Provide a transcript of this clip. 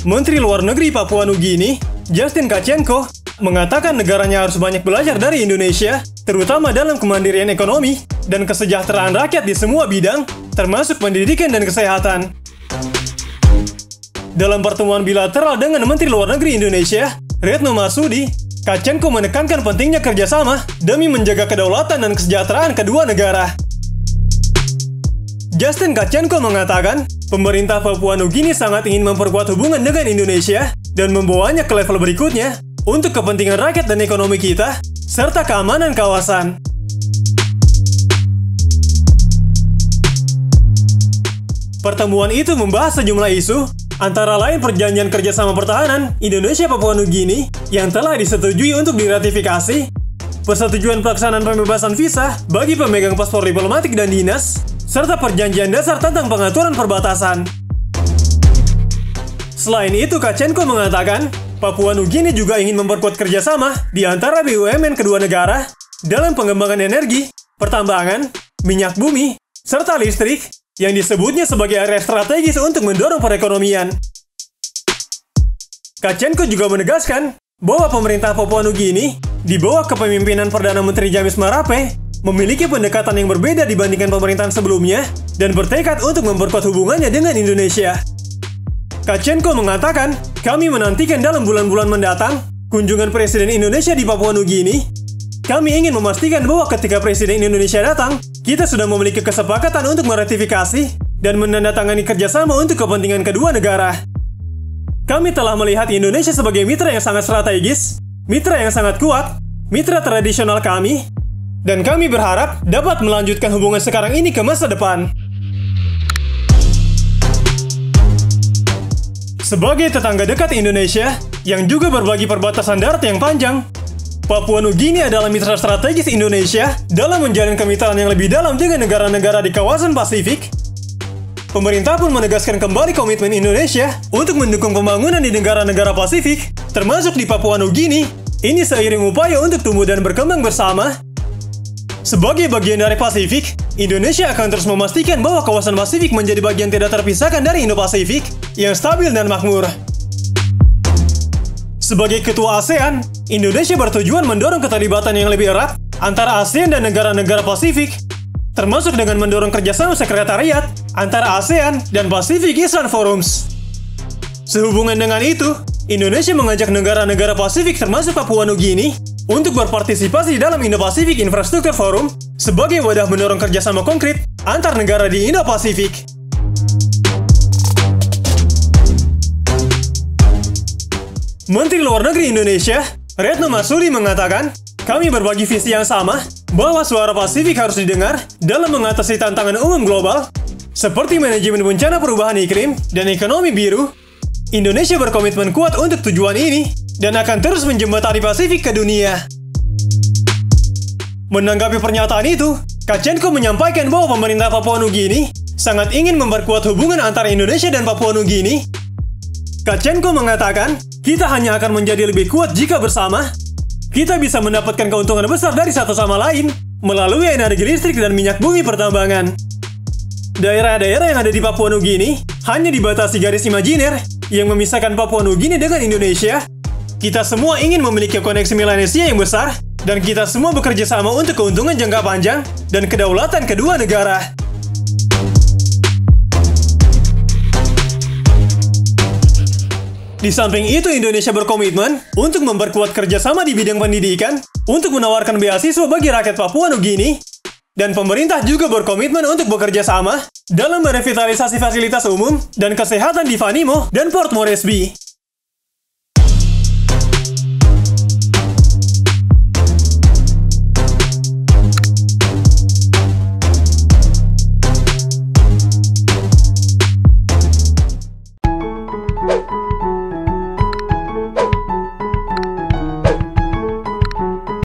Menteri Luar Negeri Papua Nugini, Justin Kachenko, mengatakan negaranya harus banyak belajar dari Indonesia, terutama dalam kemandirian ekonomi dan kesejahteraan rakyat di semua bidang, termasuk pendidikan dan kesehatan. Dalam pertemuan bilateral dengan Menteri Luar Negeri Indonesia, Retno Marsudi, Kachenko menekankan pentingnya kerjasama demi menjaga kedaulatan dan kesejahteraan kedua negara. Justin Kachenko mengatakan, pemerintah Papua Nugini sangat ingin memperkuat hubungan dengan Indonesia dan membawanya ke level berikutnya untuk kepentingan rakyat dan ekonomi kita, serta keamanan kawasan. Pertemuan itu membahas sejumlah isu, antara lain perjanjian kerjasama pertahanan Indonesia-Papua Nugini yang telah disetujui untuk diratifikasi, persetujuan pelaksanaan pembebasan visa bagi pemegang paspor diplomatik dan dinas, serta perjanjian dasar tentang pengaturan perbatasan. Selain itu, Kachenko mengatakan, Papua Nugini juga ingin memperkuat kerjasama di antara BUMN kedua negara dalam pengembangan energi, pertambangan, minyak bumi, serta listrik yang disebutnya sebagai area strategis untuk mendorong perekonomian. Kachenko juga menegaskan bahwa pemerintah Papua Nugini di bawah kepemimpinan Perdana Menteri James Marape memiliki pendekatan yang berbeda dibandingkan pemerintahan sebelumnya dan bertekad untuk memperkuat hubungannya dengan Indonesia. Kachenko mengatakan, kami menantikan dalam bulan-bulan mendatang kunjungan Presiden Indonesia di Papua Nugini. Kami ingin memastikan bahwa ketika Presiden Indonesia datang, kita sudah memiliki kesepakatan untuk meratifikasi dan menandatangani kerjasama untuk kepentingan kedua negara. Kami telah melihat Indonesia sebagai mitra yang sangat strategis, mitra yang sangat kuat, mitra tradisional kami, dan kami berharap dapat melanjutkan hubungan sekarang ini ke masa depan. Sebagai tetangga dekat Indonesia, yang juga berbagi perbatasan darat yang panjang, Papua Nugini adalah mitra strategis Indonesia dalam menjalin kemitraan yang lebih dalam dengan negara-negara di kawasan Pasifik. Pemerintah pun menegaskan kembali komitmen Indonesia untuk mendukung pembangunan di negara-negara Pasifik, termasuk di Papua Nugini. Ini seiring upaya untuk tumbuh dan berkembang bersama. Sebagai bagian dari Pasifik, Indonesia akan terus memastikan bahwa kawasan Pasifik menjadi bagian tidak terpisahkan dari Indo-Pasifik yang stabil dan makmur. Sebagai ketua ASEAN, Indonesia bertujuan mendorong keterlibatan yang lebih erat antara ASEAN dan negara-negara Pasifik, termasuk dengan mendorong kerjasama sekretariat antara ASEAN dan Pacific Island Forums. Sehubungan dengan itu, Indonesia mengajak negara-negara Pasifik termasuk Papua Nugini untuk berpartisipasi dalam Indo-Pacific Infrastructure Forum sebagai wadah mendorong kerjasama konkret antar negara di Indo-Pasifik. Menteri Luar Negeri Indonesia, Retno Marsudi mengatakan, kami berbagi visi yang sama bahwa suara Pasifik harus didengar dalam mengatasi tantangan umum global seperti manajemen bencana perubahan iklim dan ekonomi biru. Indonesia berkomitmen kuat untuk tujuan ini dan akan terus menjembatani Pasifik ke dunia. Menanggapi pernyataan itu, Kachenko menyampaikan bahwa pemerintah Papua Nugini sangat ingin memperkuat hubungan antara Indonesia dan Papua Nugini. Kachenko mengatakan, kita hanya akan menjadi lebih kuat jika bersama. Kita bisa mendapatkan keuntungan besar dari satu sama lain melalui energi listrik dan minyak bumi pertambangan. Daerah-daerah yang ada di Papua Nugini hanya dibatasi garis imajiner yang memisahkan Papua Nugini dengan Indonesia. Kita semua ingin memiliki koneksi Melanesia yang besar, dan kita semua bekerja sama untuk keuntungan jangka panjang dan kedaulatan kedua negara. Di samping itu, Indonesia berkomitmen untuk memperkuat kerjasama di bidang pendidikan untuk menawarkan beasiswa bagi rakyat Papua Nugini, dan pemerintah juga berkomitmen untuk bekerja sama dalam merevitalisasi fasilitas umum dan kesehatan di Vanimo dan Port Moresby.